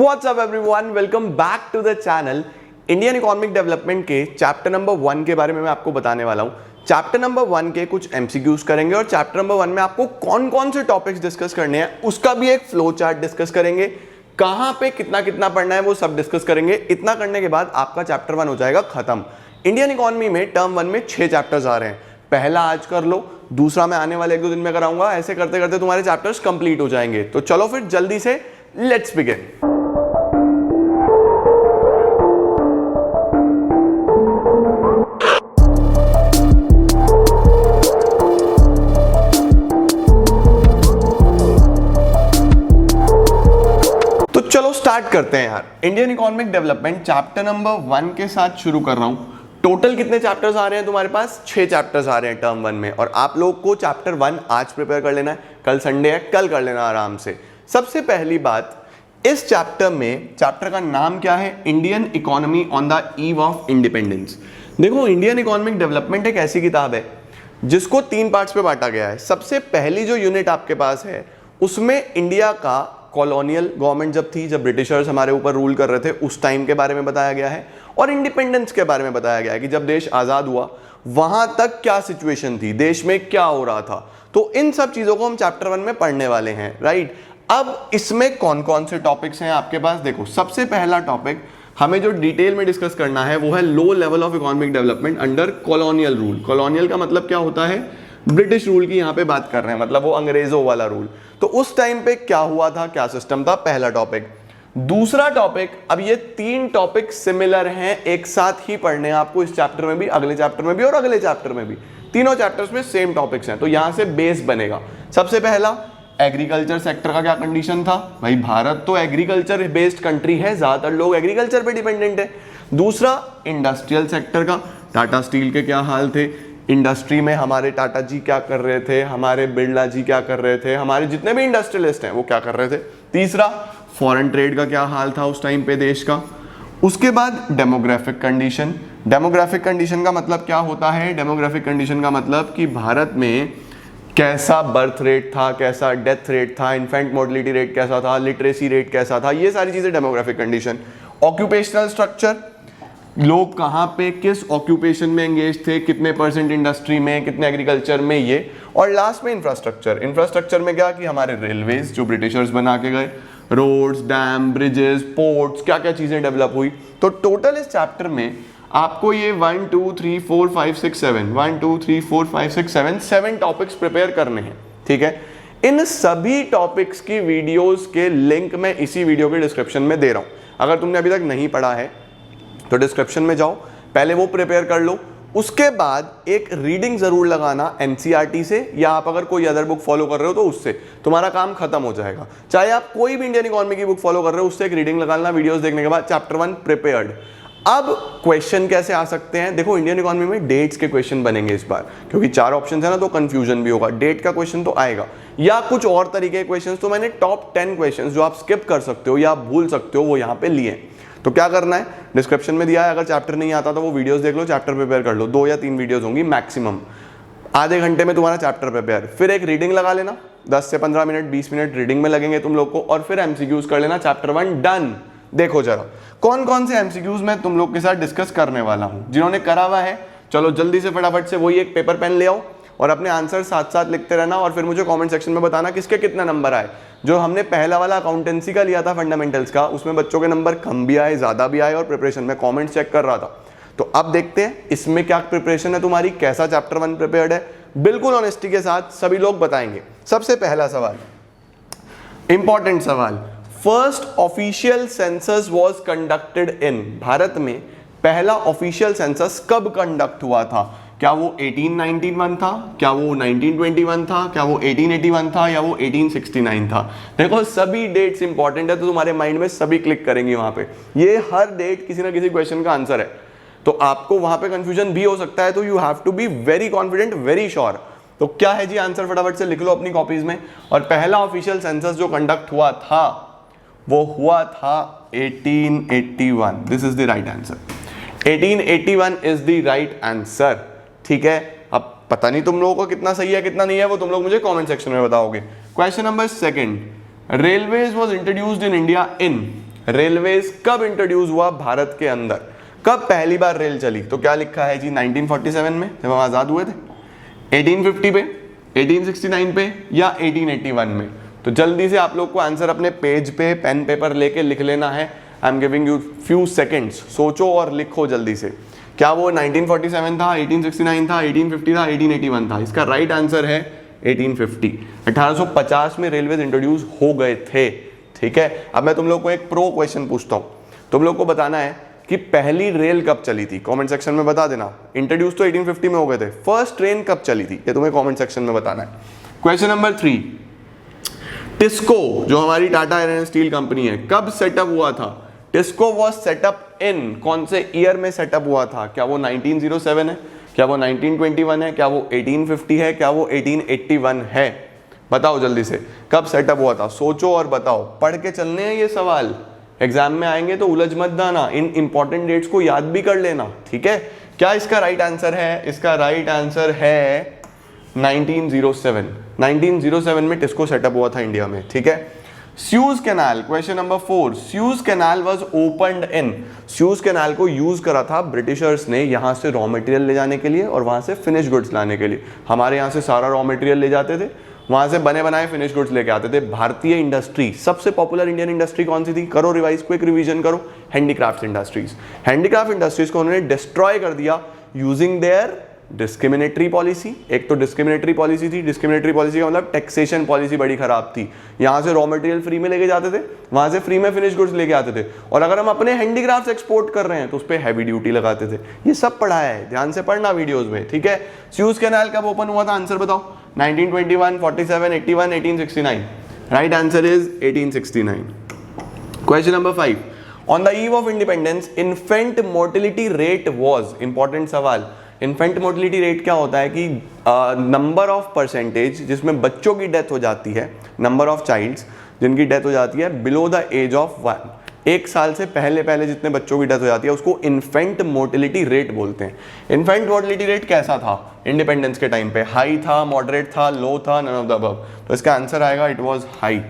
What's up everyone? Welcome back to the channel. Indian economic development के chapter number 1 के बारे में मैं आपको बताने वाला हूं। चैप्टर नंबर 1 के कुछ एमसीक्यूज करेंगे और चैप्टर नंबर 1 में आपको कौन कौन से टॉपिक्स डिस्कस करने हैं उसका भी एक फ्लो चार्ट डिस्कस करेंगे। कहां पे कितना कितना पढ़ना है वो सब डिस्कस करेंगे। इतना करने के बाद आपका चैप्टर 1 हो जाएगा खत्म। इंडियन इकोनॉमी में टर्म 1 में 6 चैप्टर्स आ रहे हैं। पहला आज कर लो, दूसरा मैं आने वाले 1-2 दिन में कराऊंगा। ऐसे करते करते तुम्हारे चैप्टर्स कंप्लीट हो जाएंगे। तो चलो फिर जल्दी से लेट्स बिगिन। चलो स्टार्ट करते हैं यार। Indian economic development chapter number 1 के साथ शुरू कर रहा हूं। टोटल कितने चैप्टर्स आ रहे हैं तुम्हारे पास? 6 चैप्टर्स आ रहे हैं टर्म 1 में और आप लोग को चैप्टर 1 आज प्रिपेयर कर लेना है। कल संडे है, कल कर लेना आराम से। सबसे पहली बात, इस चैप्टर में चैप्टर का नाम क्या है? Indian economy on the eve of independence. देखो, इंडियन इकोनॉमिक डेवलपमेंट एक ऐसी किताब है जिसको 3 पार्ट्स पे बांटा गया है। सबसे पहली जो यूनिट आपके पास है उसमें इंडिया का कॉलोनियल गवर्नमेंट जब थी, जब ब्रिटिशर्स हमारे ऊपर रूल कर रहे थे, उस टाइम के बारे में बताया गया है और इंडिपेंडेंस के बारे में बताया गया है कि जब देश आज़ाद हुआ वहां तक क्या सिचुएशन थी, देश में क्या हो रहा था। तो इन सब चीज़ों को हम चैप्टर 1 में पढ़ने वाले हैं, राइट। अब इसमें कौन कौन से टॉपिक्स हैं आपके पास? देखो, सबसे पहला टॉपिक हमें जो डिटेल में डिस्कस करना है वो है low level of economic development under colonial rule. Colonial का मतलब क्या होता है? ब्रिटिश रूल की यहां पे बात कर रहे हैं, मतलब वो अंग्रेजों वाला रूल। तो उस टाइम पे क्या हुआ था, क्या सिस्टम था, पहला टॉपिक। दूसरा टॉपिक, अब ये 3 टॉपिक सिमिलर हैं, एक साथ ही पढ़ने हैं आपको इस चैप्टर में भी, अगले चैप्टर में भी और अगले चैप्टर में भी। तीनों चैप्टर्स में सेम टॉपिक्स हैं, तो यहां से बेस बनेगा। सबसे पहला, एग्रीकल्चर सेक्टर का क्या कंडीशन था? भाई भारत तो एग्रीकल्चर बेस्ड कंट्री है, ज्यादातर लोग एग्रीकल्चर पे डिपेंडेंट है। दूसरा, इंडस्ट्रियल सेक्टर का, टाटा स्टील के क्या हाल थे, इंडस्ट्री में हमारे टाटा जी क्या कर रहे थे, हमारे बिरला जी क्या कर रहे थे, हमारे जितने भी इंडस्ट्रियलिस्ट हैं वो क्या कर रहे थे। तीसरा, फॉरेन ट्रेड का क्या हाल था उस टाइम पे देश का। उसके बाद डेमोग्राफिक कंडीशन। डेमोग्राफिक कंडीशन का मतलब क्या होता है? डेमोग्राफिक कंडीशन का मतलब कि भारत में कैसा बर्थ रेट था, कैसा डेथ रेट था, इन्फेंट मोर्टलिटी रेट कैसा था, लिटरेसी रेट कैसा था, ये सारी चीजें डेमोग्राफिक कंडीशन। ऑक्यूपेशनल स्ट्रक्चर, लोग कहाँ पे किस ऑक्यूपेशन में एंगेज थे, कितने % इंडस्ट्री में, कितने एग्रीकल्चर में, ये। और लास्ट में इंफ्रास्ट्रक्चर। इंफ्रास्ट्रक्चर में क्या कि हमारे रेलवेज जो ब्रिटिशर्स बना के गए, रोड्स, डैम, ब्रिजेस, पोर्ट्स, क्या क्या चीजें डेवलप हुई। तो टोटल इस चैप्टर में आपको ये 1 2 3 4 5 6 7 1 2 3 4 5 6 7 टॉपिक्स प्रिपेयर करने हैं, ठीक है। इन सभी टॉपिक्स की वीडियोस के लिंक मैं इसी वीडियो के डिस्क्रिप्शन में दे रहा हूं। अगर तुमने अभी तक नहीं पढ़ा है तो डिस्क्रिप्शन में जाओ, पहले वो प्रिपेयर कर लो। उसके बाद एक रीडिंग जरूर लगाना एनसीईआरटी से, या आप अगर कोई अदर बुक फॉलो कर रहे हो तो उससे, तुम्हारा काम खत्म हो जाएगा। चाहे आप कोई भी इंडियन इकोनॉमी की बुक फॉलो कर रहे हो, उससे एक रीडिंग लगाना वीडियोस देखने के बाद। Chapter 1 prepared. अब क्वेश्चन कैसे आ सकते हैं? देखो, इंडियन इकोनॉमी में डेट्स के क्वेश्चन बनेंगे इस बार, क्योंकि 4 ऑप्शन है ना, तो कंफ्यूजन भी होगा। डेट का क्वेश्चन तो आएगा, या कुछ और तरीके के क्वेश्चन। तो मैंने टॉप 10 क्वेश्चन जो आप स्किप कर सकते हो या आप भूल सकते हो वो यहाँ पे लिए। तो क्या करना है, डिस्क्रिप्शन में दिया है। अगर चैप्टर नहीं आता तो वो वीडियोस देख लो, चैप्टर प्रिपेयर कर लो। 2 या 3 वीडियोस होंगी मैक्सिमम, आधे घंटे में तुम्हारा चैप्टर प्रिपेयर। फिर एक रीडिंग लगा लेना, 10 से 15 मिनट 20 मिनट रीडिंग में लगेंगे तुम लोग को, और फिर एमसीक्यूज कर लेना। Chapter 1 done. देखो जरा कौन कौन से एमसीक्यूज मैं तुम लोग के साथ डिस्कस करने वाला हूं। जिन्होंने करा हुआ है चलो जल्दी से फटाफट से वही एक पेपर पेन ले आओ और अपने आंसर साथ साथ लिखते रहना, और फिर मुझे कमेंट सेक्शन में बताना किसके कितने नंबर आए। जो हमने पहला वाला अकाउंटेंसी का लिया था फंडामेंटल्स का, उसमें बच्चों के नंबर कम भी आए, ज्यादा भी आए, और प्रिपरेशन में कमेंट चेक कर रहा था। तो अब देखते हैं इसमें क्या प्रिपरेशन है तुम्हारी, कैसा चैप्टर 1 प्रिपेयर्ड है। बिल्कुल ऑनेस्टी के साथ सभी लोग बताएंगे। सबसे पहला सवाल, इंपॉर्टेंट सवाल, first official census was conducted in. Bharat में पहला ऑफिशियल सेंसस कब कंडक्ट हुआ था? क्या वो 1891 था, क्या वो 1921 था, क्या वो 1881 था, या वो 1869 था? देखो सभी डेट्स इंपॉर्टेंट है, तो तुम्हारे माइंड में सभी क्लिक करेंगे वहां पे। ये हर डेट किसी ना किसी क्वेश्चन का आंसर है, तो आपको वहां पे कंफ्यूजन भी हो सकता है। तो you have to be very confident, very sure. तो क्या है जी आंसर, फटाफट से लिख लो अपनी कॉपीज में। और पहला ऑफिशियल सेंसस जो कंडक्ट हुआ था वो हुआ था 1881। This is the right answer. 1881 is the right answer, ठीक है। अब पता नहीं तुम लोगों को कितना सही है कितना नहीं है, वो तुम लोग मुझे कमेंट सेक्शन में बताओगे। Question number 2, railways was introduced in India in. Railways कब इंट्रोड्यूस हुआ भारत के अंदर, कब पहली बार रेल चली? तो क्या लिखा है जी 1947 में जब हम आजाद हुए थे, 1850 पे, 1869 पे या 1881 में? तो जल्दी से आप लोग को आंसर अपने पेज पे पेन पेपर लेके लिख लेना है। I am giving you few seconds, सोचो और लिखो जल्दी से। क्या वो 1947 था, 1869 था, 1850 था, 1881 था? इसका राइट आंसर है 1850। 1850 में रेलवे इंट्रोड्यूस हो गए थे। ठीक है, अब मैं तुम लोग को एक प्रो क्वेश्चन पूछता हूँ, तुम लोग को बताना है कि पहली रेल कब चली थी। कमेंट सेक्शन में बता देना। इंट्रोड्यूस तो 1850 में हो गए थे, फर्स्ट ट्रेन कब चली थी ये तुम्हें कमेंट सेक्शन में बताना है। क्वेश्चन नंबर 3, टिस्को जो हमारी Tata iron and steel company है कब सेटअप हुआ था? टिस्को वॉज सेटअप इन, कौन से ईयर में सेटअप हुआ था? क्या वो 1907 है, क्या वो 1921 है, क्या वो 1850 है, क्या वो 1881 है? बताओ जल्दी से, कब सेटअप हुआ था? सोचो और बताओ। पढ़ के चलने हैं ये सवाल, एग्जाम में आएंगे तो उलझ मत जाना, इन इंपॉर्टेंट डेट्स को याद भी कर लेना। ठीक है, क्या इसका राइट आंसर है? इसका राइट आंसर है 1907। 1907 में टिस्को सेटअप हुआ था इंडिया में। ठीक है, sues canal, question number 4, sues canal was opened in, sues canal को यूज करा था ब्रिटिशर्स ने यहां से रॉ मटेरियल ले जाने के लिए और वहां से फिनिश गुड्स लाने के लिए। हमारे यहां से सारा रॉ मटेरियल ले जाते थे, वहां से बने बनाए फिनिश गुड्स लेके आते थे। भारतीय इंडस्ट्री, सबसे पॉपुलर इंडियन इंडस्ट्री कौन सी थी? करो रिवाइज, क्विक रिवीजन करो। Handicraft industries. हैंडीक्राफ्ट इंडस्ट्रीज को उन्होंने डिस्ट्रॉय कर दिया यूजिंग देयर डिस्क्रिमिनेटरी पॉलिसी। एक तो डिस्क्रिमिनेटरी पॉलिसी थी, डिस्क्रिमिनेटरी पॉलिसी का मतलब टैक्सेशन पॉलिसी बड़ी खराब थी। यहां से रॉ मटेरियल फ्री में लेके जाते थे, वहां से फ्री में फिनिश गुड्स लेके आते थे, और अगर हम अपने हैंडीक्राफ्ट्स एक्सपोर्ट कर रहे हैं तो उस पर हैवी ड्यूटी लगाते थे। ये सब पढ़ाया है, ध्यान से पढ़ना वीडियोस में। ठीक है, स्यूज कैनाल कब ओपन हुआ था? आंसर बताओ। 1921, 47, 81, 1869। Right answer is 1869। Question number 5, on the eve of independence infant mortality rate was, important सवाल। इन्फेंट मोर्टिलिटी रेट क्या होता है कि नंबर ऑफ परसेंटेज जिसमें बच्चों की डेथ हो जाती है, नंबर ऑफ चाइल्ड्स जिनकी डेथ हो जाती है बिलो द एज ऑफ 1, 1 साल से पहले पहले जितने बच्चों की डेथ हो जाती है उसको इन्फेंट मोर्टिलिटी रेट बोलते हैं। इन्फेंट मोर्टिलिटी रेट कैसा था इंडिपेंडेंस के टाइम पे? हाई था, मॉडरेट था, लो था, नन ऑफ द अबव? तो इसका आंसर आएगा इट वाज हाई।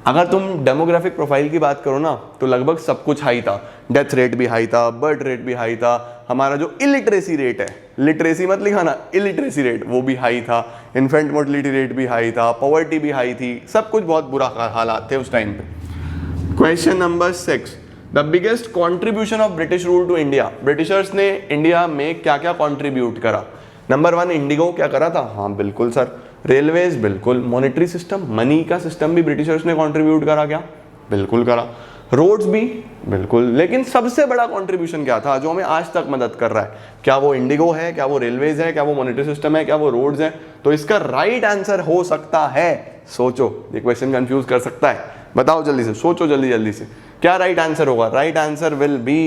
अगर तुम डेमोग्राफिक प्रोफाइल की बात करो ना तो लगभग सब कुछ हाई था। डेथ रेट भी हाई था, बर्थ रेट भी हाई था, हमारा जो इलिटरेसी रेट है, लिटरेसी मत लिखाना, इलिटरेसी रेट, वो भी हाई था, इन्फेंट मोर्टिलिटी रेट भी हाई था, पॉवर्टी भी हाई थी, सब कुछ बहुत बुरा हालात थे उस टाइम पे। Question number 6, the biggest contribution of British rule to India, Britishers ने इंडिया में क्या क्या कॉन्ट्रीब्यूट करा? नंबर 1 इंडिगो क्या करा था? हाँ बिल्कुल सर। रेलवेज बिल्कुल। मॉनेटरी सिस्टम, मनी का सिस्टम भी ब्रिटिशर्स ने कंट्रीब्यूट करा क्या? बिल्कुल करा। रोड्स भी बिल्कुल। लेकिन सबसे बड़ा कंट्रीब्यूशन क्या था जो हमें आज तक मदद कर रहा है? क्या वो इंडिगो है, क्या वो रेलवेज है, क्या वो मॉनेटरी सिस्टम है, क्या वो रोड्स है? तो इसका राइट आंसर हो सकता है, सोचो, ये क्वेश्चन कंफ्यूज कर सकता है, बताओ जल्दी से, सोचो जल्दी जल्दी से, क्या राइट आंसर होगा? Right answer will be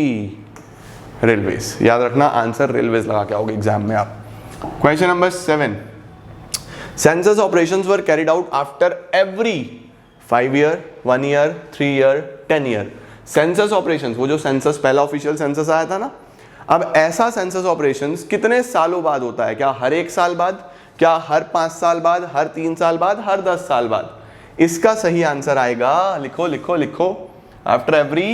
railways. याद रखना, आंसर रेलवेज लगा के आओगे एग्जाम में आप। Question number 7, census operations were carried out after every 5 year, 1 year, 3 year, 10 year। Census operations, वो जो सेंसस पहला ऑफिशियल सेंसस आया था ना, अब ऐसा सेंसस ऑपरेशंस कितने सालों बाद होता है? क्या हर 1 साल बाद, क्या हर 5 साल बाद, हर 3 साल बाद, हर 10 साल बाद? इसका सही आंसर आएगा, लिखो लिखो लिखो, आफ्टर एवरी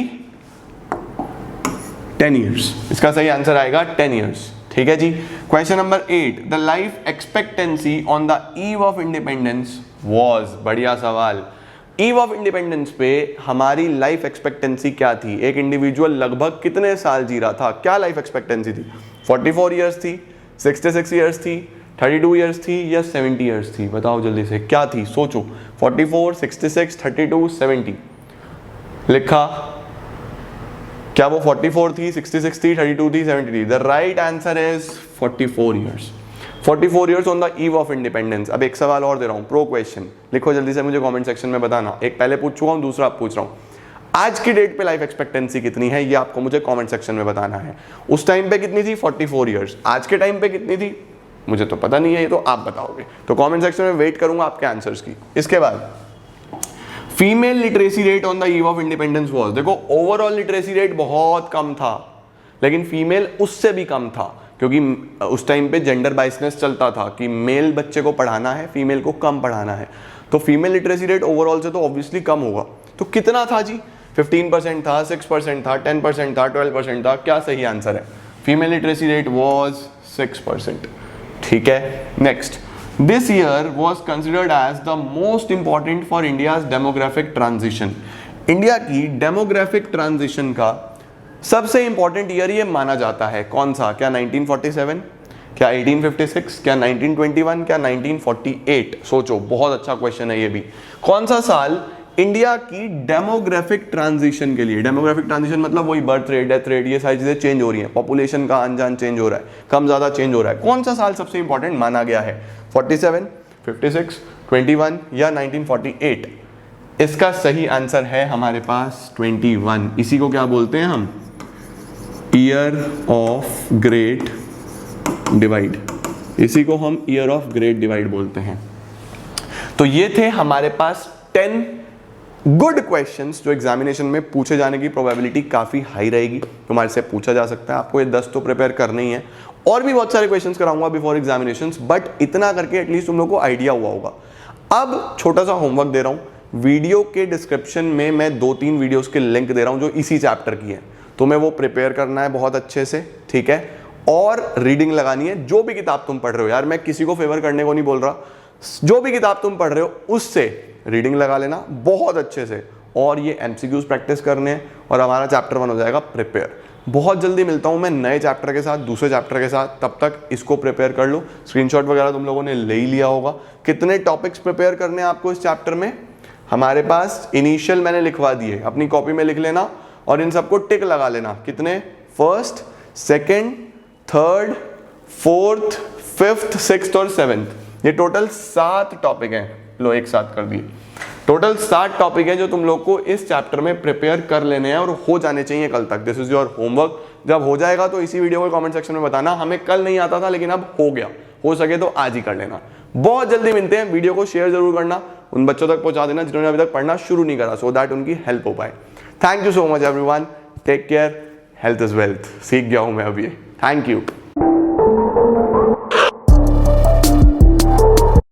10 ईयर्स। इसका सही आंसर आएगा 10 ईयर्स। ठीक है जी। Question number 8, the life expectancy on the eve of independence was, बढ़िया सवाल। ईव ऑफ इंडिपेंडेंस पे हमारी लाइफ एक्सपेक्टेंसी क्या थी? एक इंडिविजुअल लगभग कितने साल जी रहा था? क्या लाइफ एक्सपेक्टेंसी थी? 44 ईयर्स थी, 66 ईयर्स थी, 32 ईयर्स थी या 70 ईयर्स थी? बताओ जल्दी से, क्या थी? सोचो। 44, 66, 32, 70 लिखा। क्या वो 44 थी, 66 थी, 32 थी, 70 थी? The right answer is 44 years. 44 years on the eve of independence. अब एक सवाल और दे रहा हूं, प्रो क्वेश्चन, लिखो जल्दी से, मुझे कमेंट सेक्शन में बताना। एक पहले पूछ चुका हूं, दूसरा आप पूछ रहा हूं। आज की डेट पे लाइफ एक्सपेक्टेंसी कितनी है ये आपको मुझे कमेंट सेक्शन में बताना है। उस टाइम पे कितनी थी? 44 ईयर्स। आज के टाइम पे कितनी थी? मुझे तो पता नहीं है, ये तो आप बताओगे। तो कमेंट सेक्शन में वेट करूंगा आपके आंसर्स की। इसके बाद female literacy rate on the eve of independence was, देखो ओवरऑल लिटरेसी रेट बहुत कम था, लेकिन फीमेल उससे भी कम था, क्योंकि उस टाइम पे जेंडर बाइसनेस चलता था कि मेल बच्चे को पढ़ाना है, फीमेल को कम पढ़ाना है। तो फीमेल लिटरेसी रेट ओवरऑल से तो ऑब्वियसली कम होगा। तो कितना था जी? 15% था, 6% था, 10% था, 12% था, क्या सही आंसर है? Female literacy rate was 6%। ठीक है, next, this year was considered as the most important for India's demographic transition. India की डेमोग्राफिक ट्रांजिशन का सबसे इंपॉर्टेंट ईयर ये माना जाता है। कौन सा? क्या 1947, क्या 1856, क्या 1921, क्या 1948? सोचो, बहुत अच्छा क्वेश्चन है ये भी। कौन सा साल इंडिया की डेमोग्राफिक ट्रांजिशन के लिए, डेमोग्राफिक ट्रांजिशन मतलब वही बर्थ रेट, डेथ रेट, ये सारी चीजें चेंज हो रही हैं, पॉपुलेशन का आन जान चेंज हो रहा है, कम ज्यादा चेंज हो रहा है, कौन सा साल सबसे इंपॉर्टेंट माना गया है? 47, 56, 21 या 1948? इसका सही आंसर है हमारे पास 21। इसी को क्या बोलते हैं हम? Year of great divide. इसी को हम ईयर ऑफ ग्रेट डिवाइड बोलते हैं। तो ये थे हमारे पास 10 गुड क्वेश्चंस जो एग्जामिनेशन में पूछे जाने की प्रोबेबिलिटी काफी हाई रहेगी, तुम्हारे से पूछा जा सकता है। आपको ये 10 तो प्रिपेयर करने ही है, और भी बहुत सारे क्वेश्चंस कराऊंगा बिफोर एग्जामिनेशंस, बट इतना करके एटलीस्ट तुम लोग को आइडिया हुआ होगा। अब छोटा सा होमवर्क दे रहा हूं, वीडियो के डिस्क्रिप्शन में मैं 2-3 वीडियोस के लिंक दे रहा हूं जो इसी चैप्टर की है। तुम्हें वो प्रिपेयर करना है बहुत अच्छे से, ठीक है, और रीडिंग लगानी है। जो भी किताब तुम पढ़ रहे हो, यार मैं किसी को फेवर करने को नहीं बोल रहा, जो भी किताब तुम पढ़ रहे हो उससे रीडिंग लगा लेना बहुत अच्छे से, और ये एमसीक्यूज प्रैक्टिस करने हैं, और हमारा चैप्टर 1 हो जाएगा प्रिपेयर। बहुत जल्दी मिलता हूं मैं नए चैप्टर के साथ, दूसरे चैप्टर के साथ। तब तक इसको प्रिपेयर कर लो। स्क्रीनशॉट वगैरह तुम लोगों ने ले ही लिया होगा। कितने टॉपिक्स प्रिपेयर करने हैं आपको इस चैप्टर में? हमारे पास इनिशियल मैंने लिखवा दिए, अपनी कॉपी में लिख लेना और इन सबको टिक लगा लेना। कितने? First, second, third, fourth, fifth, sixth और सेवेंथ। ये टोटल 7 टॉपिक हैं। लो, एक साथ कर दिए। टोटल 7 टॉपिक है जो तुम लोग को इस चैप्टर में प्रिपेयर कर लेने हैं और हो जाने चाहिए कल तक। This is your homework. जब हो जाएगा तो इसी वीडियो को कमेंट सेक्शन में बताना, हमें कल नहीं आता था लेकिन अब हो गया। हो सके तो आज ही कर लेना। बहुत जल्दी मिलते हैं। वीडियो को शेयर जरूर करना, उन बच्चों तक पहुंचा देना जिन्होंने अभी तक पढ़ना शुरू नहीं करा, सो दैट उनकी हेल्प हो पाए। Thank you so much everyone, take care, health is wealth. सीख गया हूं मैं अभी। Thank you.